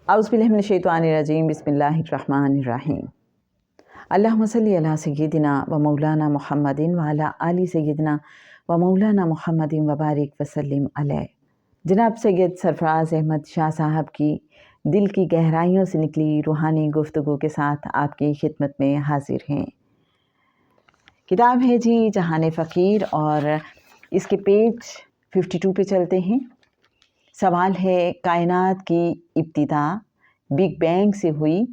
अऊज़ु बिल्लाहि मिनश्शैतानिर्रजीम बिस्मिल्लाहिर्रहमानिर्रहीम। अल्लाहुम्मा सल्लि अला सय्यिदिना व मौलाना मुहम्मदिन व अला आलि सय्यिदिना व मौलाना मुहम्मदिन व बारिक वसल्लिम अलैहि। जनाब सैयद सरफराज अहमद शाह साहब की दिल की गहराइयों से निकली रूहानी गुफ्तगू के साथ आपकी खिदमत में हाजिर हैं। किताब है जी जहान फ़कीर और इसके पेज 52 पे चलते हैं। सवाल है, कायनात की इब्तिदा बिग बैंग से हुई।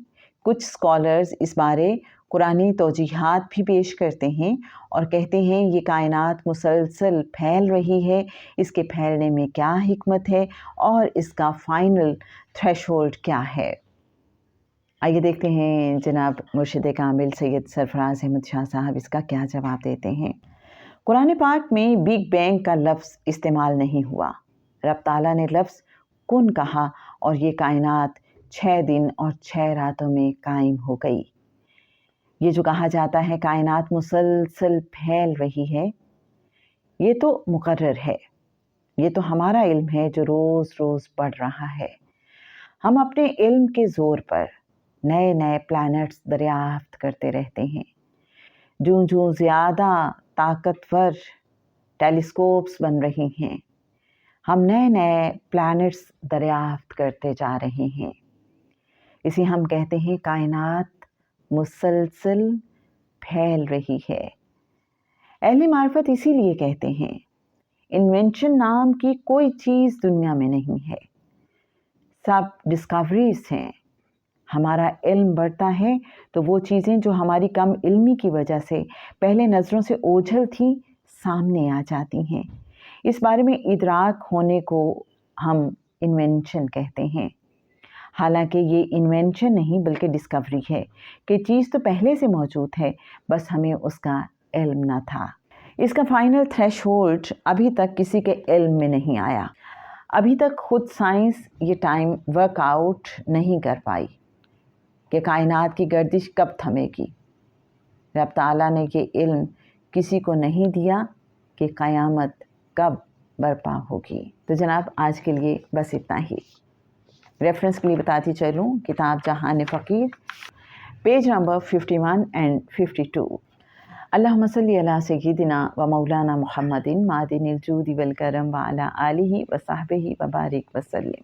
कुछ स्कॉलर्स इस बारे कुरानी तौजीहात भी पेश करते हैं और कहते हैं ये कायनात मुसलसल फैल रही है, इसके फैलने में क्या हिकमत है और इसका फ़ाइनल थ्रेशोल्ड क्या है। आइए देखते हैं जनाब मुर्शिद कामिल सैयद सरफराज अहमद शाह साहब इसका क्या जवाब देते हैं। कुरान पाक में बिग बैंग का लफ्ज़ इस्तेमाल नहीं हुआ। रब ताला ने लफ्ज़ कुन कहा और ये कायनात 6 दिन और 6 रातों में कायम हो गई। ये जो कहा जाता है कायनात मुसलसल फैल रही है, ये तो मुकर्रर है, ये तो हमारा इल्म है जो रोज़ रोज़ बढ़ रहा है। हम अपने इल्म के ज़ोर पर नए नए प्लैनेट्स दरियाफ्त करते रहते हैं। जूं जूं ज़्यादा ताकतवर टेलीस्कोप्स बन रही हैं, हम नए नए प्लैनेट्स दरियाफ्त करते जा रहे हैं। इसे हम कहते हैं कायनात मुसलसल फैल रही है। अहले मार्फत इसीलिए कहते हैं इन्वेंशन नाम की कोई चीज़ दुनिया में नहीं है, सब डिस्कवरीज हैं। हमारा इल्म बढ़ता है तो वो चीज़ें जो हमारी कम इल्मी की वजह से पहले नज़रों से ओझल थी सामने आ जाती हैं। इस बारे में इदराक होने को हम इन्वेंशन कहते हैं। हालांकि ये इन्वेंशन नहीं बल्कि डिस्कवरी है कि चीज़ तो पहले से मौजूद है, बस हमें उसका इल्म ना था। इसका फाइनल थ्रेशोल्ड अभी तक किसी के इल्म में नहीं आया। अभी तक खुद साइंस ये टाइम वर्कआउट नहीं कर पाई कि कायनात की गर्दिश कब थमेगी। रब ताला ने ये इल्म किसी को नहीं दिया कि क़यामत कब बर्पा होगी। तो जनाब आज के लिए बस इतना ही। रेफरेंस के लिए बताती चलूँ, किताब जहान फ़कीर पेज नंबर 51 एंड 52। अल्लाहुम्मा सल्लि अला सय्यिदिना व मौलाना मुहम्मदिन मादिनिल जूदि वल करम व अला आलिहि व सहबिहि व बारिक वसल्लिम।